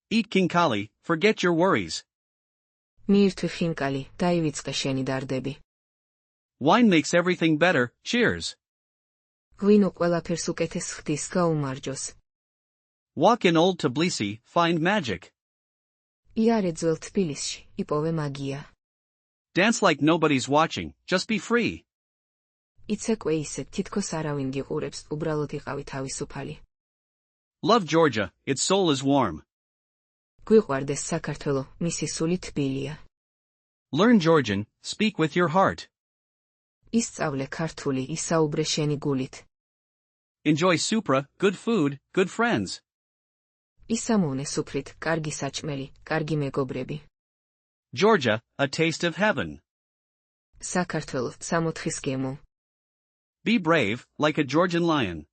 Eat khinkali, forget your worries. მიირთვი ხინკალი, დაივიწყე შენი დარდები. Wine makes everything better, cheers. ღვინო ყველაფერს უკეთეს ხდის, გაუმარჯოს. Walk in old Tbilisi, find magic. იარე ძველ თბილისში, იპოვე მაგია. Dance like nobody's watching, just be free. იცეკვე ისე, თითქოს არავინ გიყურებს, უბრალოდ იყავი თავისუფალი. Love Georgia, its soul is warm. გვიყვარდეს საქართველო, მისი სული თბილია. Learn Georgian, speak with your heart. ისწავლე ქართული, ისაუბრე შენი გულით. Enjoy Supra, good food, good friends. ისამოვნე სუფრით, კარგი საჭმელი, კარგი მეგობრები. Georgia, a taste of heaven. საქართველო, სამოთხის გემო. Be brave, like a Georgian lion.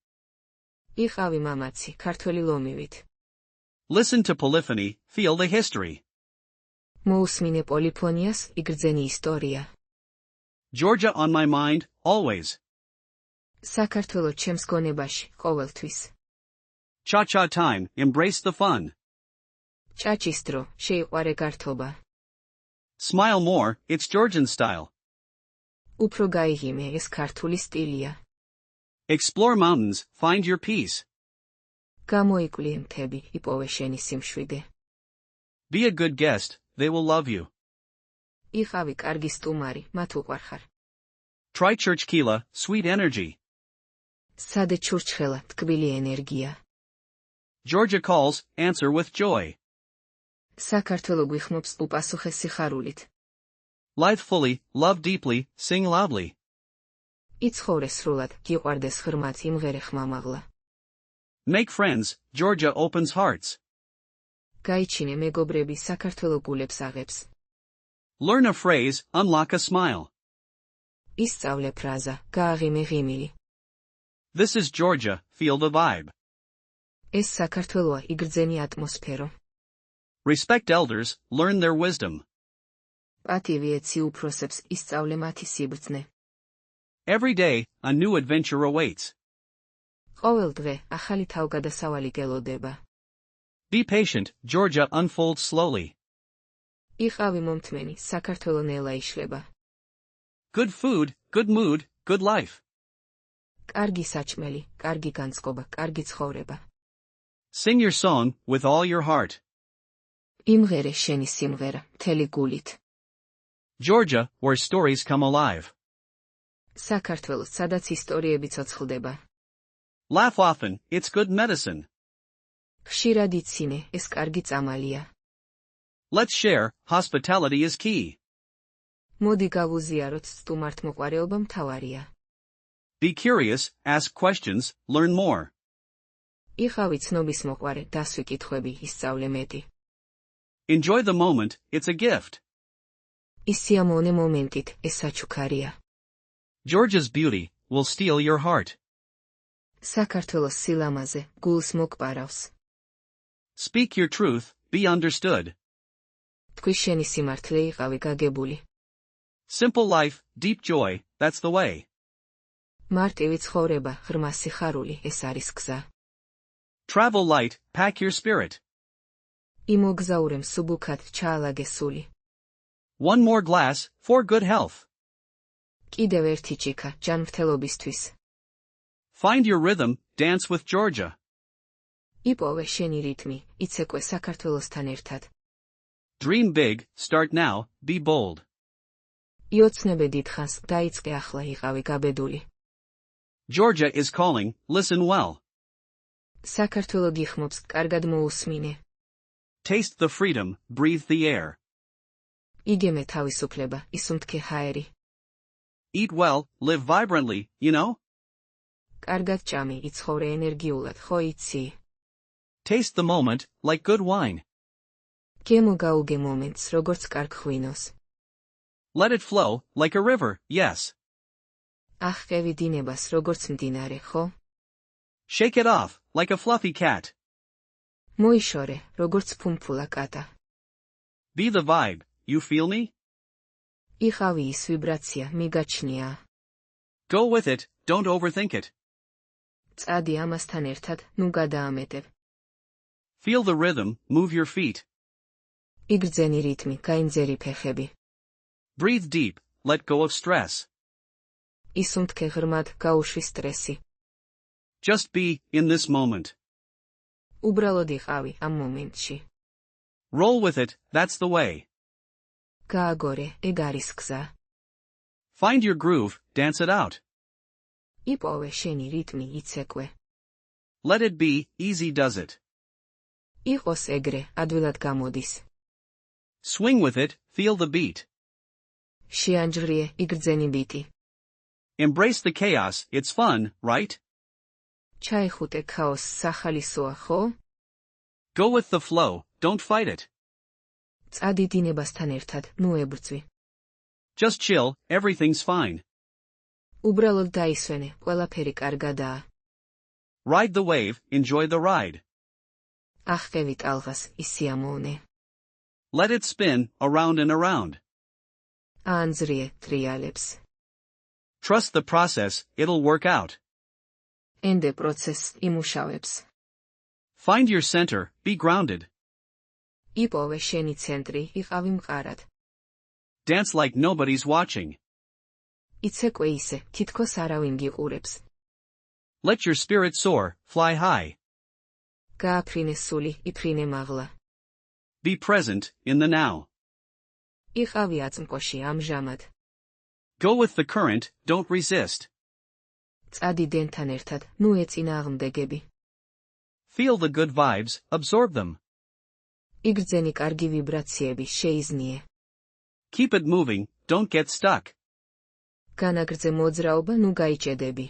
იყავი მამაცი, ქართველი ლომივით. Listen to polyphony, feel the history. მოусმინე პოლიფონიას, იგრძენი ისტორია. Georgia on my mind, always. საქართველო ჩემს გონებაში, ყოველთვის. Cha-cha time, embrace the fun. ჭაჭის დრო, შეიყვარე გართობა. Smile more, it's Georgian style. უფრო გაიღიმე, ეს ქართული სტილია. Explore mountains, find your peace. გამოიკვლიე მთები, იპოვე შენი სიმშვიდე. Be a good guest, they will love you. იყავი კარგი სტუმარი, მათ უყვარხარ. Try churchkila, sweet energy. სადე ჩურჩხელა, თკბილი ენერგია. Georgia calls, answer with joy. საქართველო გვიხმობს, უპასუხე სიხარულით. Live fully, love deeply, sing loudly. იცხოვრე სრულად, გიყვარდეს ღრმად, იმღერე ხმამაღლა. Make friends, Georgia opens hearts. გაიჩინე მეგობრები, საქართველო გულებს აღებს. Learn a phrase, unlock a smile. ისწავლე ფრაზა, გააღიმე ღიმილი. This is Georgia, feel the vibe. ეს საქართველოა, იგრძენი ატმოსფერო. Respect elders, learn their wisdom. პატივი ეცი უფროსებს, ისწავლე მათი სიბრძნე. Every day, a new adventure awaits. ყოველ დღე, ახალი თავგადასავალი გელოდება. Be patient, Georgia unfolds slowly. იყავი მომთმენი, საქართველო ნელა იშლება. Good food, good mood, good life. კარგი საჭმელი, კარგი განწყობა, კარგი ცხოვრება. Sing your song, with all your heart. იმღერე შენი სიმღერა, მთელი გულით. Georgia, where stories come alive. საქართველო, სადაც ისტორიები ცოცხლდება. Laugh often, it's good medicine. ხშირად იცინე, ეს კარგი წამალია. Let's share, hospitality is key. მოდი გავუზიაროთ, სტუმართმოყვარეობა მთავარია. Be curious, ask questions, learn more. იყავი ცნობის მოყვარე, დასვი კითხვები, ისწავლე მეტი. Enjoy the moment, it's a gift. ისიამოვნე მომენტით, ეს საჩუქარია. Georgia's beauty will steal your heart. საქართველოს სილამაზე, გულს მოგპარავს. Speak your truth, be understood. თქვი შენი სიმართლე, იყავი გაგებული. Simple life, deep joy, that's the way. მარტივი ცხოვრება, ღრმა სიხარული, ეს არის გზა. Travel light, pack your spirit. იმოგზაურე მსუბუქად, ჩაალაგე სული. One more glass, for good health. კიდევ ერთი ჭიქა, ჯანმრთელობისთვის. Find your rhythm, dance with Georgia. იპოვე შენი რიტმი, იცეკვე საქართველოსთან ერთად. Dream big, start now, be bold. იოცნებე დიდხანს, დაიწყე ახლა, იყავი გაბედული. Georgia is calling, listen well. საქართველო გიხმობს, კარგად მოусმინე. Taste the freedom, breathe the air. იგემე თავისუფლება, ისუნთქე ჰაერი. Eat well, live vibrantly, you know? კარგად ჭამი, იცხოვრე ენერგიულად, ხო იცი? Taste the moment, like good wine. გემოგაუგე მომენტს, როგორც კარგ ღვინოს. Let it flow, like a river, yes. აღყევი დინებას, როგორც მდინარე, ხო? Shake it off, like a fluffy cat. მოიშორე, როგორც ფუმფულა კატა. Be the vibe, you feel me? იყავი ის ვიბრაცია, მიგაჩნია. Go with it, don't overthink it. წადი ამასთან ერთად, ნუ გადაამეტებ. Feel the rhythm, move your feet. იგრძენი რითმი, გაინძერი ფეხები. Breathe deep, let go of stress. ისუნთქე ღრმად, გაუშვი სტრესი. Just be in this moment. უბრალოდ იყავი ამ მომენტში. Roll with it, that's the way. გააგორე, ეგ არის გზა. Find your groove, dance it out. იპოვე შენი რიტმი, იცეკვე. Let it be, easy does it. იყოს ეგრე, ადვილად გამოდის. Swing with it, feel the beat. შეანჯღრიე, იგრძენი ბიტი. Embrace the chaos, it's fun, right? ჩაიხუტე ქაოსს, სახალისოა, ხო? Go with the flow, don't fight it. წადი დინებასთან ერთად, ნუ ებრძვი. Just chill, everything's fine. უბრალოდ დაისვენე, ყველაფერი კარგადაა. Ride the wave, enjoy the ride. აღყევი ტალღას, ისიამოვნე. Let it spin, around and around. აანძრიე, ტრიალებს. Trust the process, it'll work out. ენდე პროცესს, იმუშავებს. Find your center, be grounded. იპოვე შენი ცენტრი, იყავი მყარად. Dance like nobody's watching. იცეკვე ისე, თითქოს არავინ გიყურებს. Let your spirit soar, fly high. გააფრინე სული, იფრინე მაღლა. Be present, in the now. იყავი აწმყოში, ამჟამად. Go with the current, don't resist. წადი დენთან ერთად, ნუ ეწინააღმდეგები. Feel the good vibes, absorb them. იგრძენი კარგი ვიბრაციები, შეიზნიე. Keep it moving, don't get stuck. განაგრძე მოძრაობა, ნუ გაიჭედები.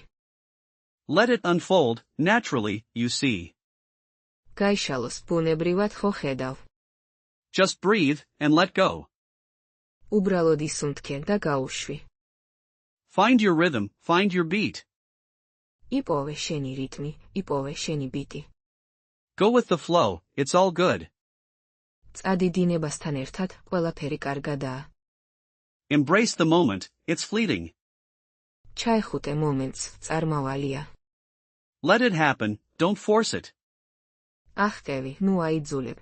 Let it unfold, naturally, you see. გაიშალოს, ბუნებრივად ხო ხედავ. Just breathe, and let go. უბრალოდ ისუნთქე და გაუშვი. Find your rhythm, find your beat. იპოვე შენი რიტმი, იპოვე შენი ბიტი. Go with the flow, it's all good. წადი დინებასთან ერთად, ყველაფერი კარგადაა. Embrace the moment, it's fleeting. ჩაიხუტე მომენტს, წარმავალია. Let it happen, don't force it. აღყევი, ნუ აიძულებ.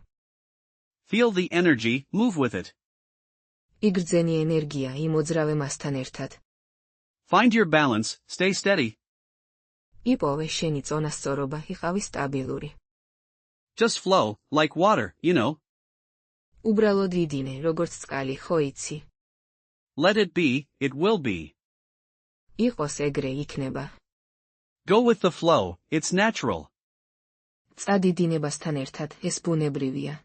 Feel the energy, move with it. იგრძენი ენერგია, იმოძრავე მასთან ერთად. Find your balance, stay steady. იპოვე შენი წონასწორობა, იყავი სტაბილური. Just flow, like water, you know. უბრალოდ იდინე, როგორც წყალი, ხო იცი. Let it be, it will be. იყოს ეგრე, იქნება. Go with the flow, it's natural. წადი დინებასთან ერთად, ეს ბუნებრივია.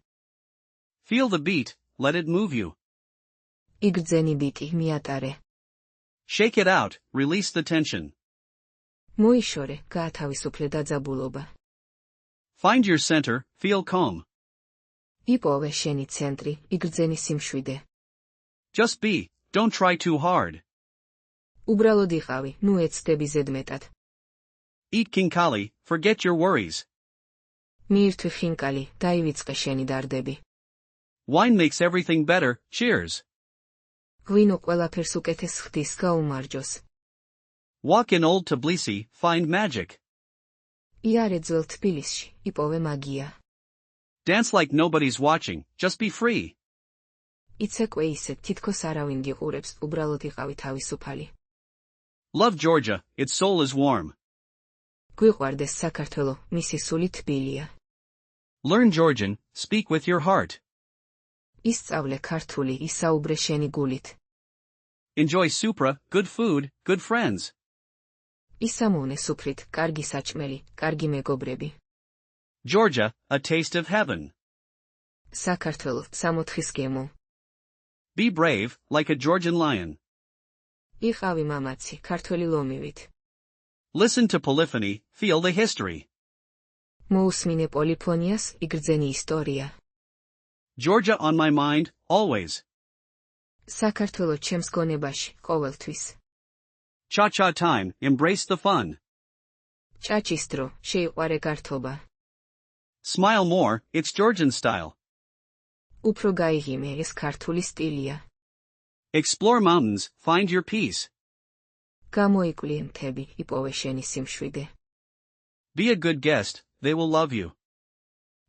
Feel the beat, let it move you. იგრძენი ბიტი, მიატარე. Shake it out, release the tension. მოიშორე, გაათავისუფლე დაძაბულობა. Find your center, feel calm. იპოვე შენი ცენტრი, იგრძენი სიმშვიდე. Just be, don't try too hard. უბრალოდ იყავი, ნუ ეცდები ზედმეტად. Eat khinkali, forget your worries. მიირთვი ხინკალი, დაივიწყე შენი დარდები. Wine makes everything better, cheers. ღვინო ყველაფერს უკეთეს ხდის, გაუმარჯოს. Walk in old Tbilisi, find magic. იარე ძველ თბილისში, იპოვე მაგია. Dance like nobody's watching, just be free. იცეკვე ისე, თითქოს არავინ გიყურებს, უბრალოდ იყავი თავისუფალი. Love Georgia, its soul is warm. გვიყვარდეს საქართველო, მისი სული თბილია. Learn Georgian, speak with your heart. ისწავლე ქართული, ისაუბრე შენი გულით. Enjoy Supra, good food, good friends. ისამოვნე სუფრით, კარგი საჭმელი, კარგი მეგობრები. Georgia, a taste of heaven. საქართველო, სამოთხის გემო. Be brave, like a Georgian lion. იყავი მამაცი, ქართველი ლომივით. Listen to polyphony, feel the history. მოусმინე პოლიფონიას, იგრძენი ისტორია. Georgia on my mind, always. საქართველო ჩემს გონებაში, ყოველთვის. Cha-cha time, embrace the fun. ჭაჭის დრო, შეიყვარე გართობა. Smile more, it's Georgian style. უფრო გაიღიმე, ეს ქართული სტილია. Explore mountains, find your peace. გამოიკვლიე მთები, იპოვე შენი სიმშვიდე. Be a good guest, they will love you.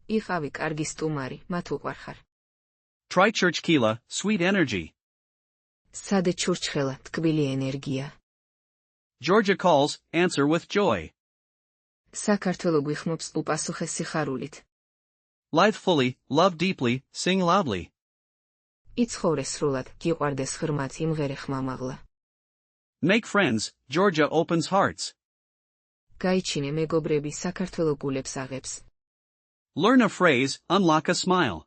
იყავი კარგი სტუმარი, მათ უყვარხარ. Try churchkela, sweet energy. სადე ჩურჩხელა, ტკბილი ენერგია. Georgia calls, answer with joy. საქართველო გვიხმობს უპასუხე სიხარულით. Live fully, love deeply, sing loudly. იცხოვრე სრულად, გიყვარდეს ღრმად, იმღერე ხმამაღლა. Make friends, Georgia opens hearts. გაიჩინე მეგობრები, საქართველო გულებს აღებს. Learn a phrase, unlock a smile.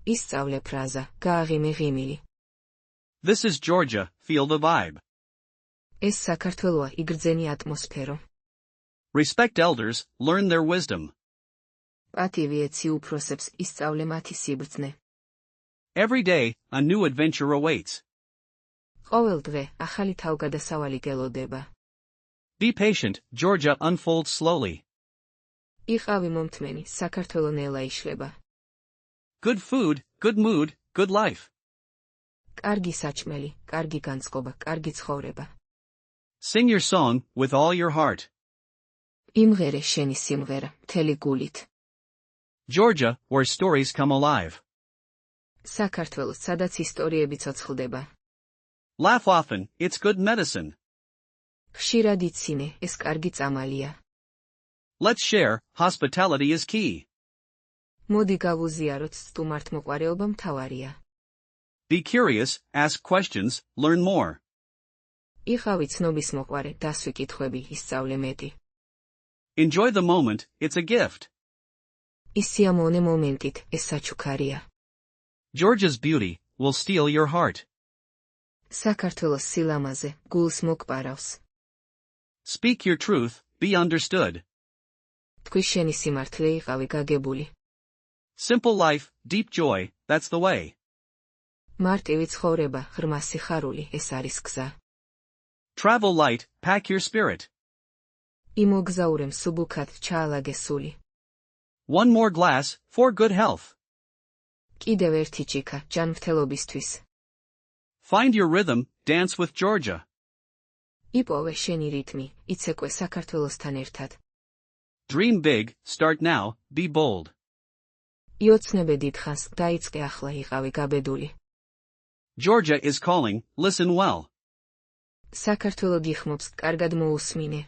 ისწავლე ფრაზა, გააღიმე ღიმილი. This is Georgia, feel the vibe. ეს საქართველოა, იგრძენი ატმოსფერო. Respect elders, learn their wisdom. პატივი ეცი უფროსებს, ისწავლე მათი სიბრძნე. Every day, a new adventure awaits. ყოველ დღე, ახალი თავგადასავალი გელოდება. Be patient, Georgia unfolds slowly. იყავი მომთმენი, საქართველო ნელა იშლება. Good food, good mood, good life. კარგი საჭმელი, კარგი განწყობა, კარგი ცხოვრება. Sing your song, with all your heart. იმღერე შენი სიმღერა, მთელი გულით. Georgia, where stories come alive. საქართველო, სადაც ისტორიები ცოცხლდება. Laugh often, it's good medicine. ხშირად იცინე, ეს კარგი წამალია. Let's share, hospitality is key. მოდი გავუზიაროთ, სტუმართმოყვარეობა მთავარია. Be curious, ask questions, learn more. იყავი ცნობის მოყვარე, დასვი კითხვები, ისწავლე მეტი. Enjoy the moment, it's a gift. ისიამოვნე მომენტით, ეს საჩუქარია. Georgia's beauty will steal your heart. საქართველოს სილამაზე, გულს მოგპარავს. Speak your truth, be understood. თქვი შენი სიმართლე, იყავი გაგებული. Simple life, deep joy, that's the way. მარტივი ცხოვრება, ღრმა სიხარული, ეს არის გზა. Travel light, pack your spirit. იმოგზაურემ სუბუქად, ჩაალაგე სული. One more glass, for good health. კიდევ ერთი ჭიქა, ჯანმრთელობისთვის. Find your rhythm, dance with Georgia. იპოვე შენი რიტმი, იცეკვე საქართველოსთან ერთად. Dream big, start now, be bold. იოცნებე დიდხანს, დაიწყე ახლა, იყავი გაბედული. Georgia is calling, listen well. საქართველო გიხმობს, კარგად მოусმინე.